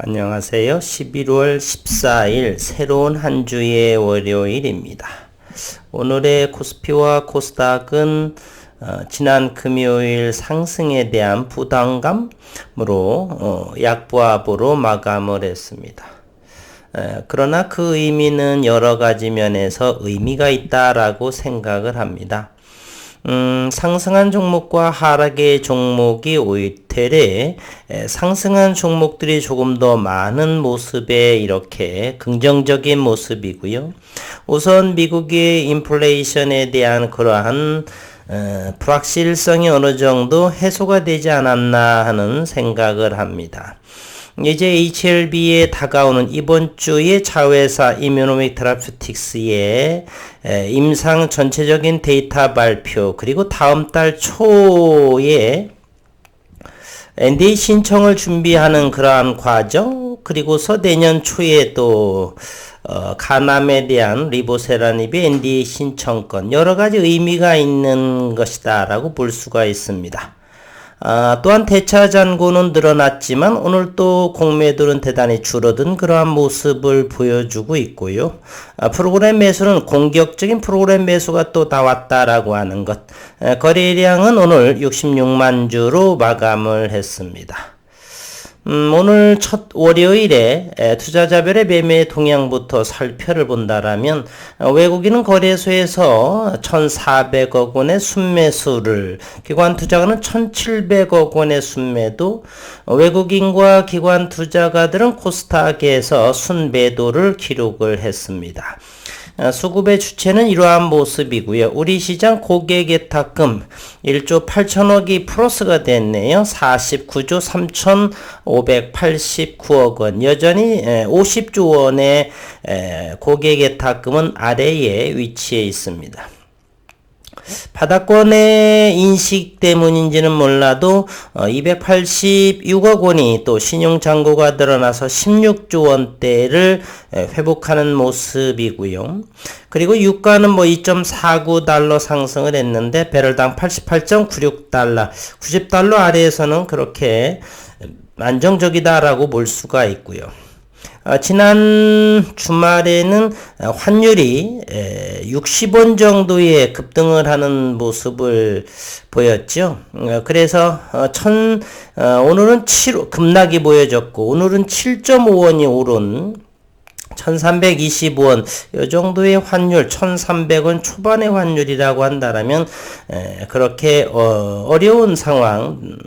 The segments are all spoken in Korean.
안녕하세요. 11월 14일 새로운 한 주의 월요일입니다. 오늘의 코스피와 코스닥은 지난 금요일 상승에 대한 부담감으로 약보합으로 마감을 했습니다. 그러나 그 의미는 여러 가지 면에서 의미가 있다라고 생각을 합니다. 상승한 종목과 하락의 종목이 오히려 상승한 종목들이 조금 더 많은 모습에 이렇게 긍정적인 모습이고요. 우선 미국의 인플레이션에 대한 그러한 불확실성이 어느 정도 해소가 되지 않았나 하는 생각을 합니다. 이제 HLB에 다가오는 이번 주에 자회사 이뮤노믹 테라퓨틱스의 임상 전체적인 데이터 발표, 그리고 다음 달 초에 NDA 신청을 준비하는 그러한 과정, 그리고서 내년 초에 또 간암에 대한 리보세라닙의 NDA 신청권, 여러 가지 의미가 있는 것이다 라고 볼 수가 있습니다. 또한 대차 잔고는 늘어났지만 오늘 또 공매도는 대단히 줄어든 그러한 모습을 보여주고 있고요. 프로그램 매수는 공격적인 프로그램 매수가 또 나왔다라고 하는 것. 거래량은 오늘 66만 주로 마감을 했습니다. 오늘 첫 월요일에 투자자별의 매매 동향부터 살펴를 본다라면 외국인은 거래소에서 1,400억 원의 순매수를, 기관 투자가는 1,700억 원의 순매도, 외국인과 기관 투자가들은 코스닥에서 순매도를 기록을 했습니다. 수급의 주체는 이러한 모습이고요. 우리 시장 고객예탁금 1조 8천억이 플러스가 됐네요. 49조 3,589억 원. 여전히 50조 원의 고객예탁금은 아래에 위치해 있습니다. 바닥권의 인식 때문인지는 몰라도 286억 원이 또 신용잔고가 늘어나서 16조 원대를 회복하는 모습이고요. 그리고 유가는 2.49달러 상승을 했는데 배럴당 88.96달러, 90달러 아래에서는 그렇게 안정적이다라고 볼 수가 있고요. 지난 주말에는 환율이 60원 정도의 급등을 하는 모습을 보였죠. 그래서 오늘은 급락이 보여졌고, 오늘은 7.5원이 오른 1325원 이 정도의 환율, 1300원 초반의 환율이라고 한다면 그렇게 어려운 상황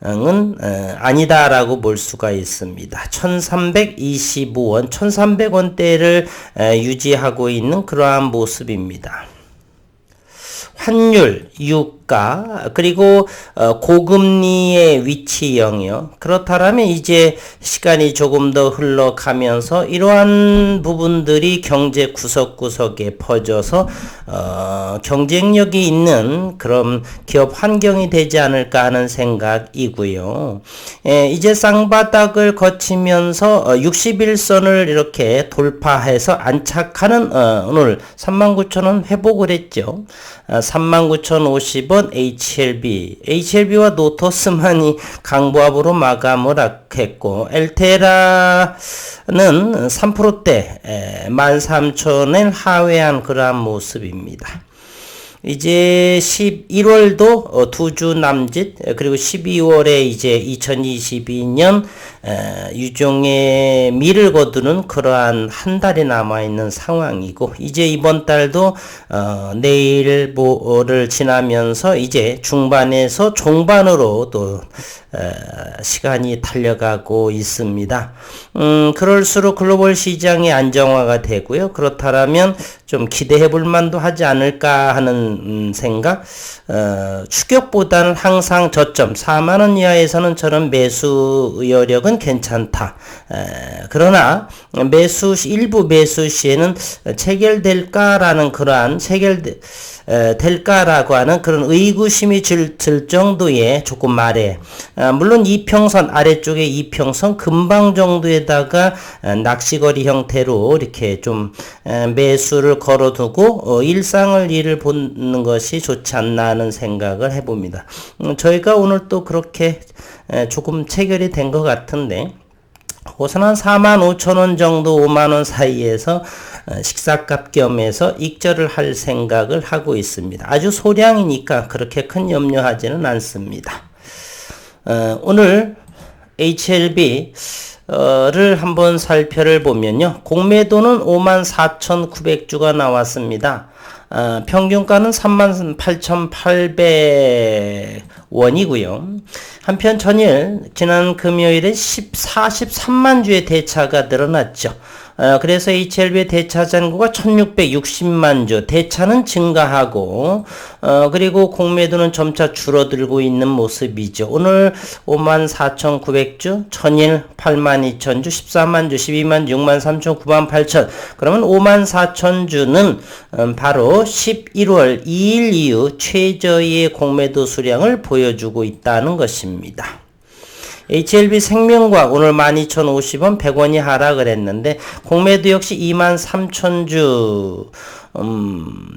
은 아니다라고 볼 수가 있습니다. 1325원, 1300원대를 유지하고 있는 그러한 모습입니다. 환율, 유가, 그리고 고금리의 위치형이요. 그렇다면 이제 시간이 조금 더 흘러가면서 이러한 부분들이 경제 구석구석에 퍼져서 경쟁력이 있는 그런 기업 환경이 되지 않을까 하는 생각이고요. 이제 쌍바닥을 거치면서 61선을 이렇게 돌파해서 안착하는 오늘 39,000원 회복을 했죠. 39,050원 HLB와 노토스만이 강보합으로 마감을 했고, 엘테라는 3%대 13,000원을 하회한 그러한 모습입니다. 이제 11월도 두 주 남짓, 그리고 12월에 이제 2022년 유종의 미를 거두는 그러한 한 달이 남아있는 상황이고, 이제 이번 달도 내일 모레를 지나면서 이제 중반에서 종반으로 또 시간이 달려가고 있습니다. 그럴수록 글로벌 시장이 안정화가 되고요. 그렇다면 좀 기대해 볼 만도 하지 않을까 하는 생각. 추격보다는 항상 저점 4만원 이하에서는 저는 매수 여력은 괜찮다. 그러나 일부 매수 시에는 체결될까라는 그러한 될까라고 하는 그런 의구심이 들 정도의 조금 아래, 물론 이평선 아래쪽에 이평선 금방 정도에다가 낚시거리 형태로 이렇게 좀 매수를 걸어두고 일을 보는 것이 좋지 않나 하는 생각을 해봅니다. 저희가 오늘 또 그렇게 조금 체결이 된 것 같은데, 그것은 한 45,000원 정도 5만원 사이에서 식사값 겸해서 익절을 할 생각을 하고 있습니다. 아주 소량이니까 그렇게 큰 염려하지는 않습니다. 오늘 HLB 를 한번 살펴를 보면요. 공매도는 54,900주가 나왔습니다. 평균가는 38,800원이고요. 한편 전일 지난 금요일에 43만 주의 대차가 늘어났죠. 그래서 HLB의 대차 잔고가 1660만 주, 대차는 증가하고 그리고 공매도는 점차 줄어들고 있는 모습이죠. 오늘 54,900주, 전일 82,000주, 14만 주, 12만 주, 6만 3천, 9만 8천. 그러면 54,000주는 바로 11월 2일 이후 최저의 공매도 수량을 보여주고 있다는 것입니다. HLB 생명과학 오늘 12,050원 100원이 하락을 했는데 공매도 역시 23,000주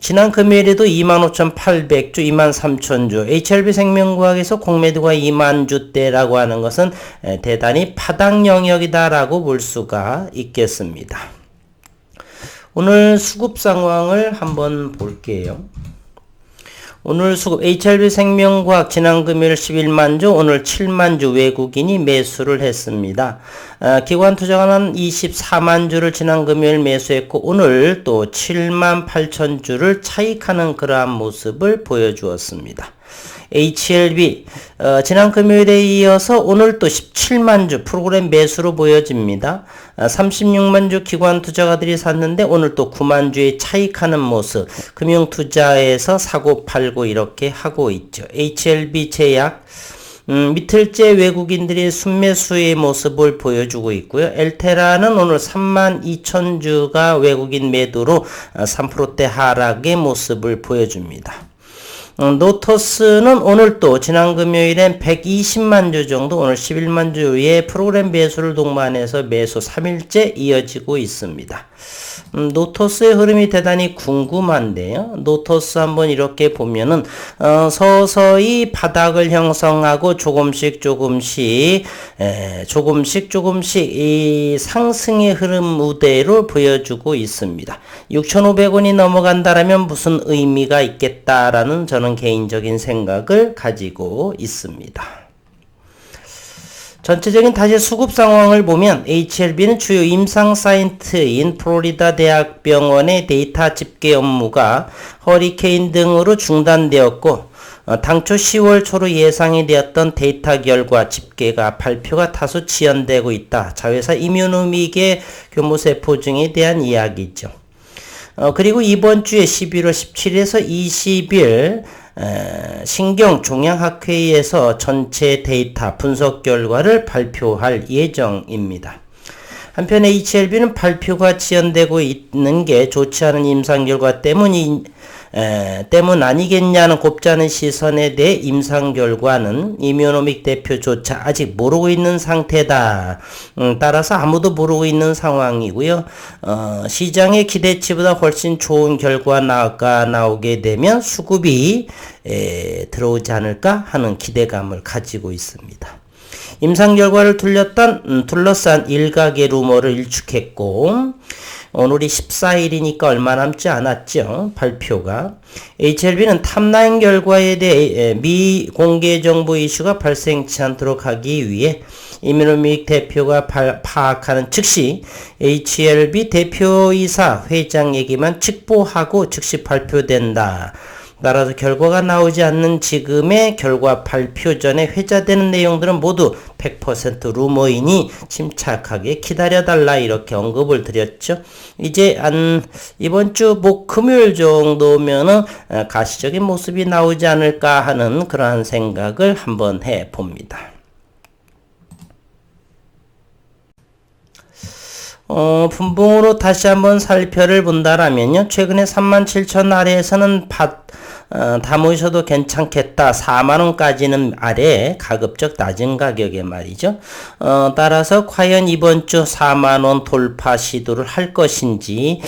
지난 금요일에도 25,800주 23,000주 HLB 생명과학에서 공매도가 2만주대라고 하는 것은 대단히 바닥 영역이다라고 볼 수가 있겠습니다. 오늘 수급 상황을 한번 볼게요. 오늘 수급 HLB 생명과학 지난 금요일 11만주 오늘 7만주 외국인이 매수를 했습니다. 기관 투자가는 24만주를 지난 금요일 매수했고 오늘 또 7만 8천주를 차익하는 그러한 모습을 보여주었습니다. HLB 지난 금요일에 이어서 오늘 또 17만주 프로그램 매수로 보여집니다. 36만주 기관 투자가들이 샀는데 오늘 또 9만주의 차익하는 모습 금융투자에서 사고 팔고 이렇게 하고 있죠. HLB 제약 이틀째 외국인들이 순매수의 모습을 보여주고 있고요. 엘테라는 오늘 32,000주가 외국인 매도로 3%대 하락의 모습을 보여줍니다. 노토스는 오늘 또 지난 금요일엔 120만 주 정도 오늘 11만 주의 프로그램 매수를 동반해서 매수 3일째 이어지고 있습니다. 노토스의 흐름이 대단히 궁금한데요. 노토스 한번 이렇게 보면은 서서히 바닥을 형성하고 조금씩 이 상승의 흐름 무대로 보여주고 있습니다. 6,500원이 넘어간다라면 무슨 의미가 있겠다라는 저는 개인적인 생각을 가지고 있습니다. 전체적인 다시 수급 상황을 보면 HLB는 주요 임상 사이트인 플로리다 대학병원의 데이터 집계 업무가 허리케인 등으로 중단되었고 당초 10월 초로 예상이 되었던 데이터 결과 집계가 발표가 다소 지연되고 있다. 자회사 이뮤노믹의 교모세포증에 대한 이야기죠. 그리고 이번 주에 11월 17일에서 20일 신경종양학회에서 전체 데이터 분석 결과를 발표할 예정입니다. 한편 HLB는 발표가 지연되고 있는 게 좋지 않은 임상 결과 때문 아니겠냐는 곱지 않은 시선에 대해 임상 결과는 이뮤노믹 대표조차 아직 모르고 있는 상태다. 따라서 아무도 모르고 있는 상황이고요. 시장의 기대치보다 훨씬 좋은 결과가 나오게 되면 수급이 들어오지 않을까 하는 기대감을 가지고 있습니다. 임상 결과를 둘러싼 일각의 루머를 일축했고 오늘이 14일이니까 얼마 남지 않았죠. 발표가. HLB는 탑라인 결과에 대해 미공개 정보 이슈가 발생치 않도록 하기 위해 이뮤노믹 대표가 파악하는 즉시 HLB 대표이사 회장 얘기만 직보하고 즉시 발표된다. 따라서 결과가 나오지 않는 지금의 결과 발표 전에 회자되는 내용들은 모두 100% 루머이니 침착하게 기다려달라 이렇게 언급을 드렸죠. 이제 이번 주 금요일 정도면은 가시적인 모습이 나오지 않을까 하는 그러한 생각을 한번 해 봅니다. 분봉으로 다시 한번 살펴를 본다라면요. 최근에 37,000 아래에서는 담으셔도 괜찮겠다. 4만원까지는 아래 가급적 낮은 가격에 말이죠. 따라서 과연 이번 주 4만원 돌파 시도를 할 것인지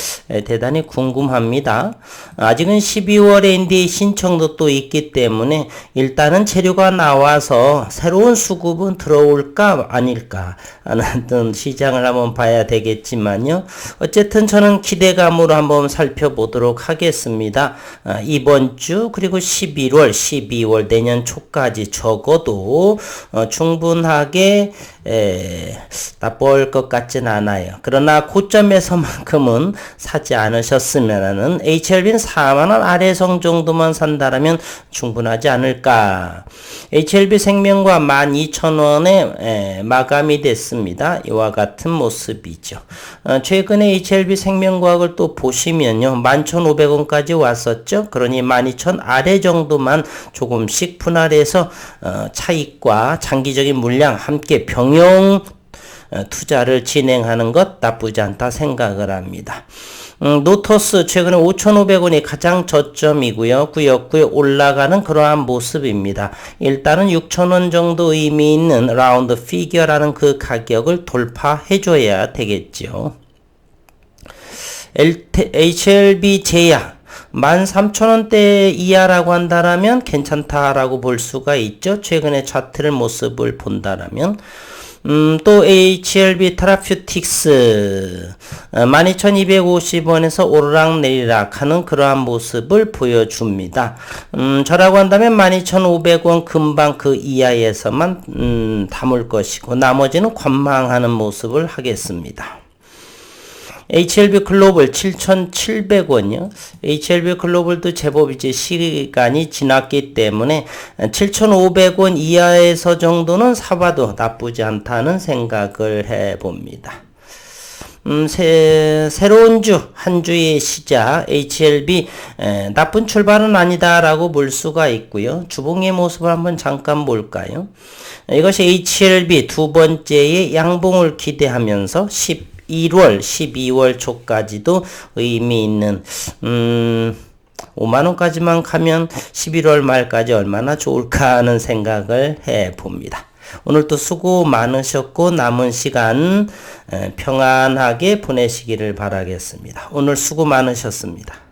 대단히 궁금합니다. 아직은 12월에 NDA 신청도 또 있기 때문에 일단은 재료가 나와서 새로운 수급은 들어올까 아닐까 하는 시장을 한번 봐야 되겠지만요. 어쨌든 저는 기대감으로 한번 살펴보도록 하겠습니다. 이번 주 그리고 11월, 12월 내년 초까지 적어도 충분하게 나쁠 것 같진 않아요. 그러나 고점에서만큼은 사지 않으셨으면 하는 HLB는 4만원 아래성 정도만 산다라면 충분하지 않을까. HLB 생명과 12,000원에 마감이 됐습니다. 이와 같은 모습이죠. 최근에 HLB 생명과학을 또 보시면요. 11,500원까지 왔었죠. 그러니 12,000 아래 정도만 조금씩 분할해서 차익과 장기적인 물량 함께 병용 투자를 진행하는 것 나쁘지 않다 생각을 합니다. 노토스 최근에 5,500원이 가장 저점이고요. 구역구에 올라가는 그러한 모습입니다. 일단은 6,000원 정도 의미 있는 라운드 피겨라는 그 가격을 돌파해줘야 되겠죠. HLB 제약 13,000원대 이하라고 한다라면 괜찮다라고 볼 수가 있죠. 최근에 차트를 모습을 본다라면. 또 HLB 테라퓨틱스 12,250원에서 오르락내리락 하는 그러한 모습을 보여줍니다. 저라고 한다면 12,500원 금방 그 이하에서만 담을 것이고 나머지는 관망하는 모습을 하겠습니다. HLB 글로벌 7,700원이요. HLB 글로벌도 제법 이제 시간이 지났기 때문에 7,500원 이하에서 정도는 사봐도 나쁘지 않다는 생각을 해봅니다. 새로운 주, 한 주의 시작, HLB, 나쁜 출발은 아니다라고 볼 수가 있고요. 주봉의 모습을 한번 잠깐 볼까요? 이것이 HLB 두 번째의 양봉을 기대하면서 1월, 12월 초까지도 의미 있는 5만원까지만 가면 11월 말까지 얼마나 좋을까 하는 생각을 해봅니다. 오늘도 수고 많으셨고 남은 시간 평안하게 보내시기를 바라겠습니다. 오늘 수고 많으셨습니다.